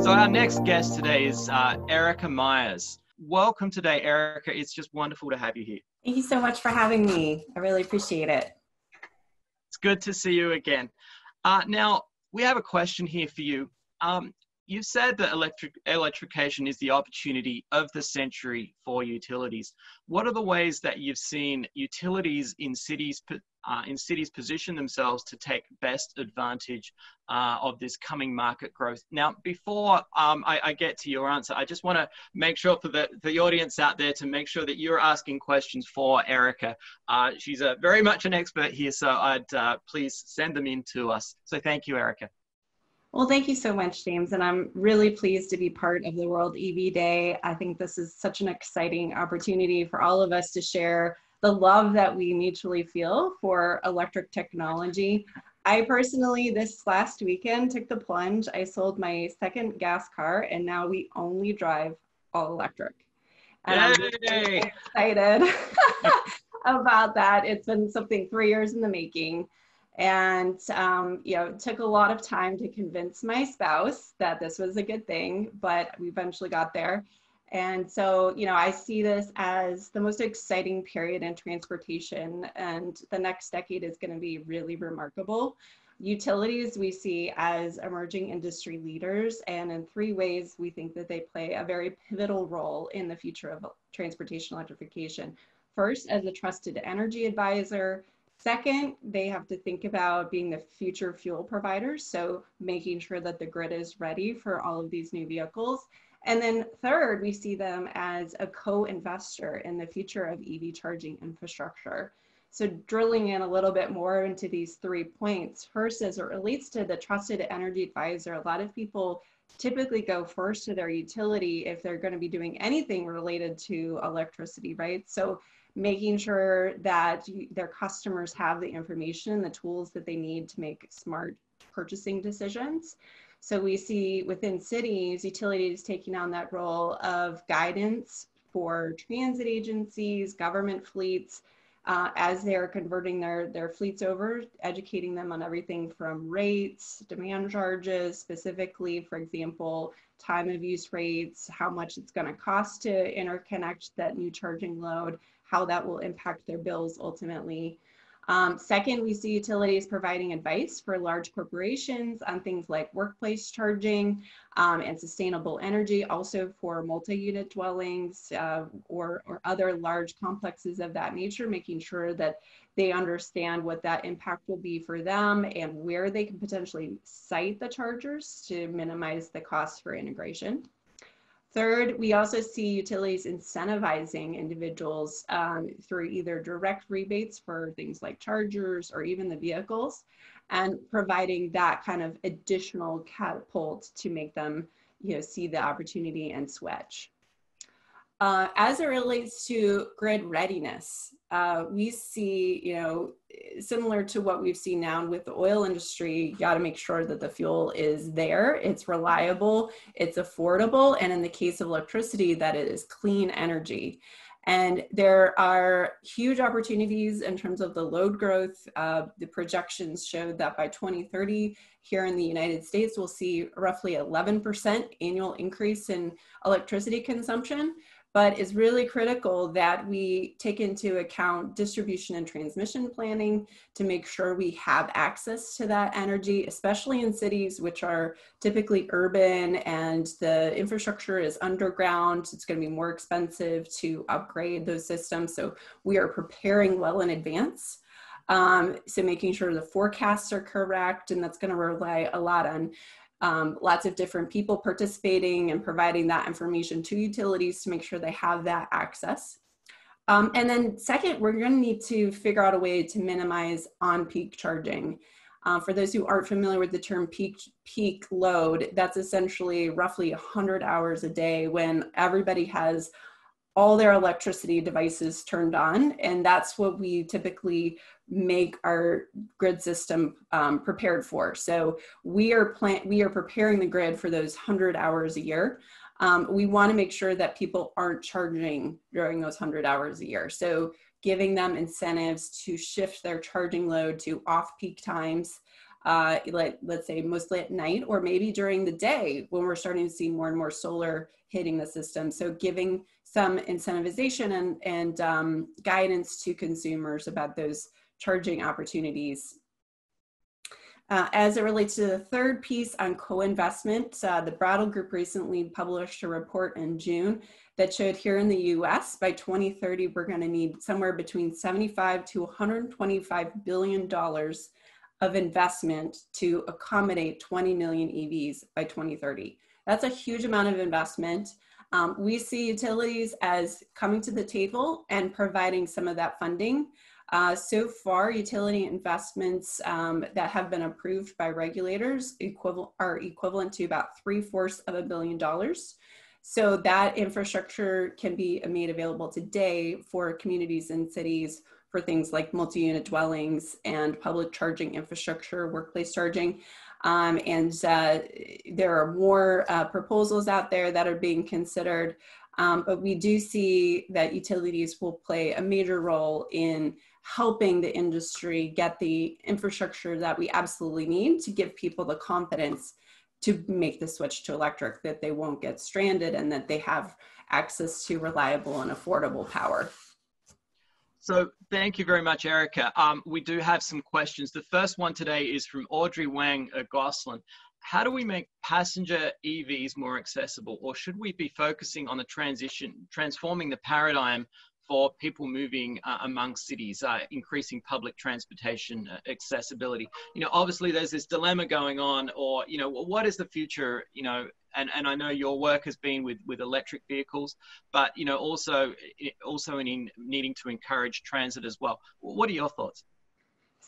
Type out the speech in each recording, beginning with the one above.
So our next guest today is Erika Myers. Welcome today, Erika. It's just wonderful to have you here. Thank you so much for having me. I really appreciate it. It's good to see you again. Now, we have a question here for you. You said that electrification is the opportunity of the century for utilities. What are the ways that you've seen utilities in cities position themselves to take best advantage of this coming market growth? Now, before I get to your answer, I just want to make sure for the audience out there to make sure that you're asking questions for Erika. She's very much an expert here, so I'd please send them in to us. So thank you, Erika. Well, thank you so much, James. And I'm really pleased to be part of the World EV Day. I think this is such an exciting opportunity for all of us to share the love that we mutually feel for electric technology. I personally, this last weekend, took the plunge. I sold my second gas car, and now we only drive all electric. And I'm really excited about that. It's been something 3 years in the making. And, you know, it took a lot of time to convince my spouse that this was a good thing, but we eventually got there. And so, you know, I see this as the most exciting period in transportation, and the next decade is going to be really remarkable. Utilities we see as emerging industry leaders, and in three ways we think that they play a very pivotal role in the future of transportation electrification. First, as a trusted energy advisor. Second, they have to think about being the future fuel providers, so making sure that the grid is ready for all of these new vehicles. And then third, we see them as a co-investor in the future of EV charging infrastructure. So drilling in a little bit more into these 3 points. First, as it relates to the trusted energy advisor, a lot of people typically go first to their utility if they're going to be doing anything related to electricity, right? So making sure that their customers have the information, the tools that they need to make smart purchasing decisions. So we see within cities, utilities taking on that role of guidance for transit agencies, government fleets, as they're converting their fleets over, educating them on everything from rates, demand charges, specifically, for example, time of use rates, how much it's going to cost to interconnect that new charging load, how that will impact their bills ultimately. Second, we see utilities providing advice for large corporations on things like workplace charging and sustainable energy, also for multi-unit dwellings or other large complexes of that nature, making sure that they understand what that impact will be for them and where they can potentially site the chargers to minimize the cost for integration. Third, we also see utilities incentivizing individuals through either direct rebates for things like chargers or even the vehicles, and providing that kind of additional catapult to make them, you know, see the opportunity and switch. As it relates to grid readiness, we see, you know, similar to what we've seen now with the oil industry, you got to make sure that the fuel is there, it's reliable, it's affordable, and in the case of electricity, that it is clean energy. And there are huge opportunities in terms of the load growth. The projections show that by 2030, here in the United States, we'll see roughly 11% annual increase in electricity consumption. But it's really critical that we take into account distribution and transmission planning to make sure we have access to that energy, especially in cities which are typically urban and the infrastructure is underground. It's going to be more expensive to upgrade those systems. So we are preparing well in advance. So making sure the forecasts are correct, and that's going to rely a lot on lots of different people participating and providing that information to utilities to make sure they have that access. And then second, we're going to need to figure out a way to minimize on-peak charging. For those who aren't familiar with the term peak load, that's essentially roughly 100 hours a day when everybody has all their electricity devices turned on, and that's what we typically make our grid system prepared for. So we are preparing the grid for those 100 hours a year. We want to make sure that people aren't charging during those 100 hours a year. So giving them incentives to shift their charging load to off-peak times let's say mostly at night, or maybe during the day when we're starting to see more and more solar hitting the system. So giving some incentivization and guidance to consumers about those charging opportunities. As it relates to the third piece on co-investment, the Brattle Group recently published a report in June that showed here in the US, by 2030, we're going to need somewhere between $75 to $125 billion of investment to accommodate 20 million EVs by 2030. That's a huge amount of investment. We see utilities as coming to the table and providing some of that funding. So far, utility investments that have been approved by regulators are equivalent to about $750 million. So that infrastructure can be made available today for communities and cities for things like multi-unit dwellings and public charging infrastructure, workplace charging. There are more proposals out there that are being considered, but we do see that utilities will play a major role in helping the industry get the infrastructure that we absolutely need to give people the confidence to make the switch to electric, that they won't get stranded and that they have access to reliable and affordable power. So thank you very much, Erika. We do have some questions. The first one today is from Audrey Wang at Gosselin. How do we make passenger EVs more accessible, or should we be focusing on the transforming the paradigm for people moving among cities, increasing public transportation accessibility? Obviously there's this dilemma going on, or, what is the future, and I know your work has been with electric vehicles, but, also in needing to encourage transit as well. What are your thoughts?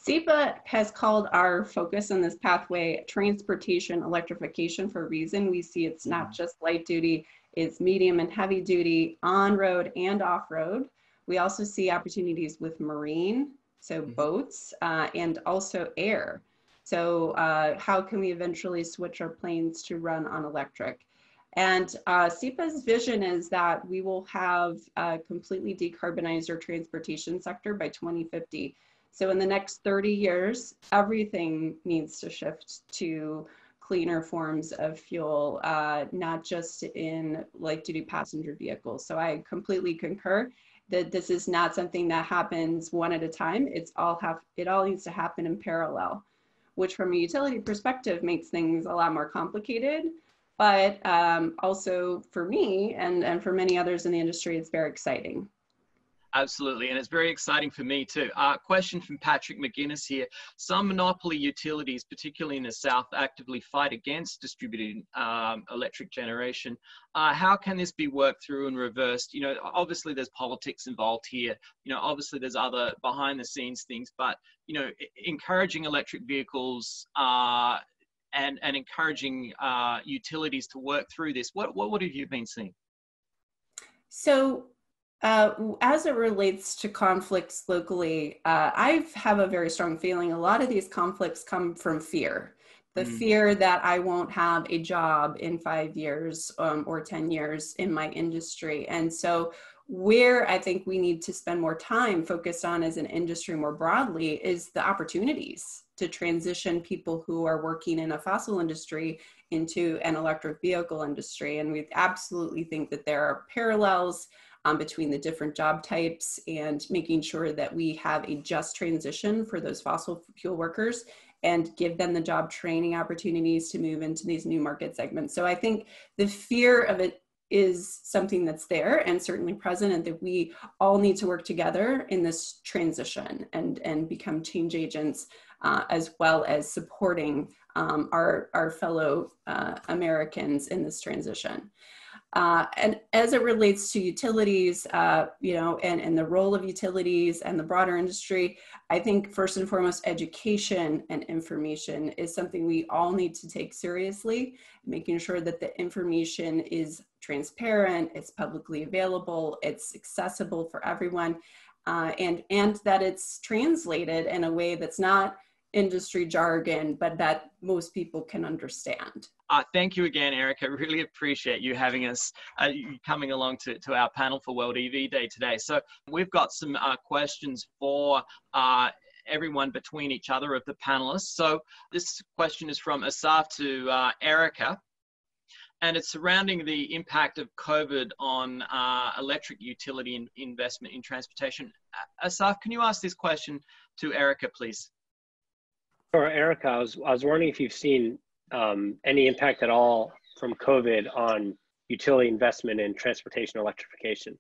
SEPA has called our focus on this pathway transportation electrification for a reason. We see it's not just light duty, it's medium and heavy duty, on-road and off-road. We also see opportunities with marine, so boats, and also air. So how can we eventually switch our planes to run on electric? And SEPA's vision is that we will have completely decarbonized our transportation sector by 2050. So in the next 30 years, everything needs to shift to cleaner forms of fuel, not just in light-duty passenger vehicles. So I completely concur that this is not something that happens one at a time. It all needs to happen in parallel, which from a utility perspective makes things a lot more complicated. But also for me and for many others in the industry, it's very exciting. Absolutely, and it's very exciting for me too. Question from Patrick McGuinness here. Some monopoly utilities, particularly in the South, actively fight against distributed electric generation. How can this be worked through and reversed? Obviously there's politics involved here. Obviously there's other behind the scenes things, but, encouraging electric vehicles and encouraging utilities to work through this. What have you been seeing? So, as it relates to conflicts locally, I have a very strong feeling a lot of these conflicts come from fear. The fear that I won't have a job in 5 years or 10 years in my industry. And so where I think we need to spend more time focused on as an industry more broadly is the opportunities to transition people who are working in a fossil industry into an electric vehicle industry. And we absolutely think that there are parallels between the different job types and making sure that we have a just transition for those fossil fuel workers and give them the job training opportunities to move into these new market segments. So I think the fear of it is something that's there and certainly present, and that we all need to work together in this transition and become change agents, as well as supporting our fellow Americans in this transition. And as it relates to utilities, and the role of utilities and the broader industry, I think first and foremost, education and information is something we all need to take seriously, making sure that the information is transparent, it's publicly available, it's accessible for everyone, and that it's translated in a way that's not industry jargon, but that most people can understand. Thank you again, Erika. Really appreciate you having us, you coming along to our panel for World EV Day today. So we've got some questions for everyone between each other of the panelists. So this question is from Asaf to Erika, and it's surrounding the impact of COVID on electric utility investment in transportation. Asaf, can you ask this question to Erika, please? Sure, Erika, I was wondering if you've seen any impact at all from COVID on utility investment in transportation electrification.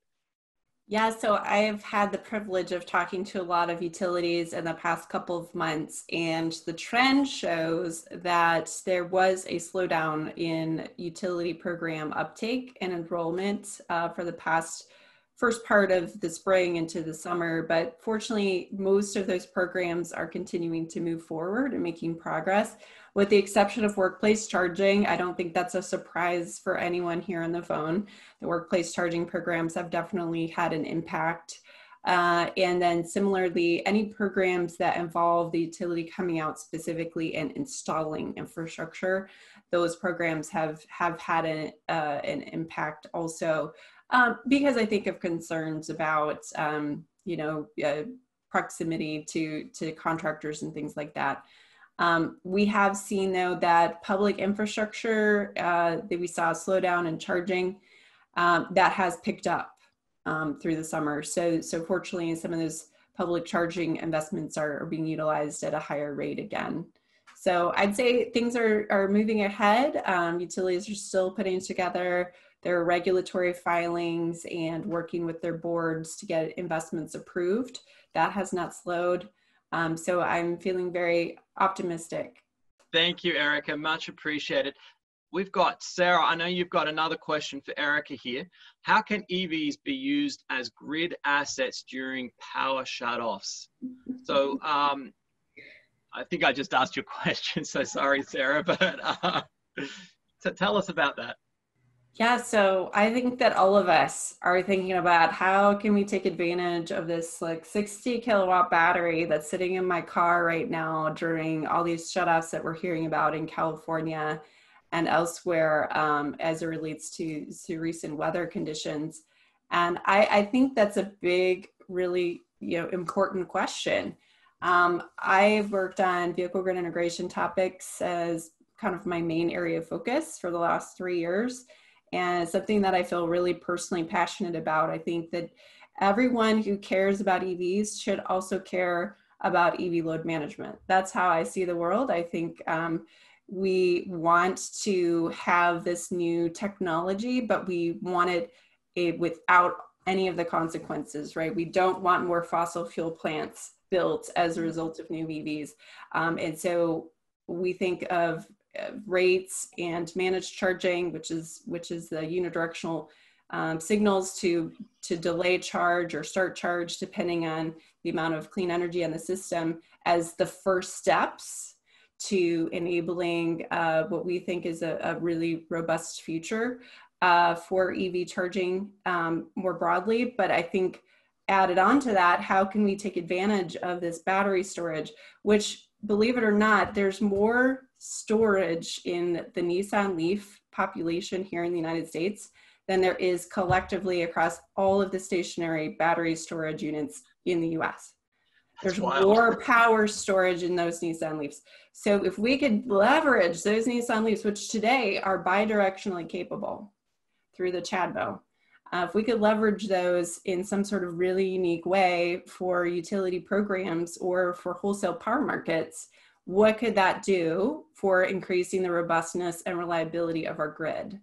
Yeah, so I've had the privilege of talking to a lot of utilities in the past couple of months, and the trend shows that there was a slowdown in utility program uptake and enrollment for the first part of the spring into the summer. But fortunately, most of those programs are continuing to move forward and making progress. With the exception of workplace charging, I don't think that's a surprise for anyone here on the phone. The workplace charging programs have definitely had an impact. And then similarly, any programs that involve the utility coming out specifically and installing infrastructure, those programs have had an impact also, because I think of concerns about, proximity to contractors and things like that. We have seen, though, that public infrastructure, that we saw a slowdown in charging, that has picked up through the summer. So fortunately, some of those public charging investments are being utilized at a higher rate again. So I'd say things are moving ahead. Utilities are still putting together their regulatory filings and working with their boards to get investments approved. That has not slowed. So I'm feeling very optimistic. Thank you, Erika. Much appreciated. We've got Sarah. I know you've got another question for Erika here. How can EVs be used as grid assets during power shutoffs? So I think I just asked your question, so sorry, Sarah, but so tell us about that. Yeah, so I think that all of us are thinking about how can we take advantage of this like 60 kilowatt battery that's sitting in my car right now during all these shutoffs that we're hearing about in California and elsewhere, as it relates to recent weather conditions. And I think that's a big, really, important question. I've worked on vehicle grid integration topics as kind of my main area of focus for the last 3 years. And it's something that I feel really personally passionate about. I think that everyone who cares about EVs should also care about EV load management. That's how I see the world. I think we want to have this new technology, but we want it without any of the consequences, right? We don't want more fossil fuel plants built as a result of new EVs. And so we think of rates and managed charging, which is the unidirectional signals to delay charge or start charge depending on the amount of clean energy in the system, as the first steps to enabling what we think is a really robust future for EV charging more broadly. But I think added on to that, how can we take advantage of this battery storage, which, believe it or not, there's more storage in the Nissan Leaf population here in the United States than there is collectively across all of the stationary battery storage units in the US. There's more power storage in those Nissan Leafs. So if we could leverage those Nissan Leafs, which today are bidirectionally capable through the CHAdeMO, if we could leverage those in some sort of really unique way for utility programs or for wholesale power markets, what could that do for increasing the robustness and reliability of our grid?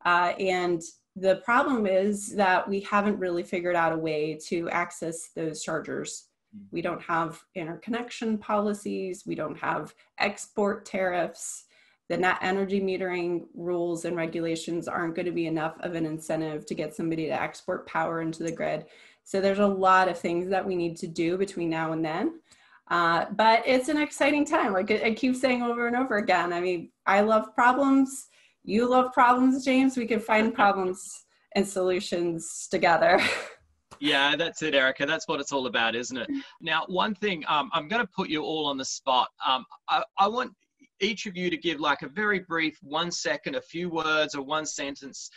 And the problem is that we haven't really figured out a way to access those chargers. We don't have interconnection policies. We don't have export tariffs. The net energy metering rules and regulations aren't going to be enough of an incentive to get somebody to export power into the grid. So there's a lot of things that we need to do between now and then. But it's an exciting time. Like I keep saying over and over again, I mean, I love problems. You love problems, James. We can find problems and solutions together. Yeah, that's it, Erika. That's what it's all about, isn't it? Now, one thing, I'm going to put you all on the spot. I want each of you to give like a very brief 1 second, a few words or one sentence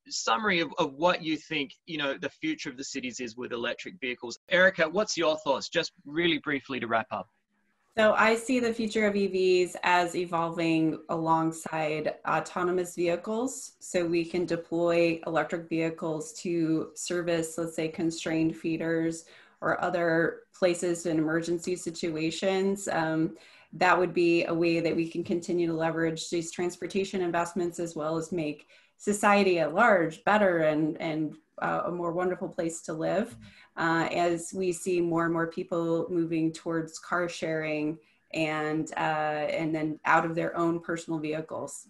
summary of what you think, you know, the future of the cities is with electric vehicles. Erika, what's your thoughts? Just really briefly to wrap up. So I see the future of EVs as evolving alongside autonomous vehicles. So we can deploy electric vehicles to service, let's say, constrained feeders or other places in emergency situations. That would be a way that we can continue to leverage these transportation investments, as well as make society at large better and a more wonderful place to live, as we see more and more people moving towards car sharing and then out of their own personal vehicles.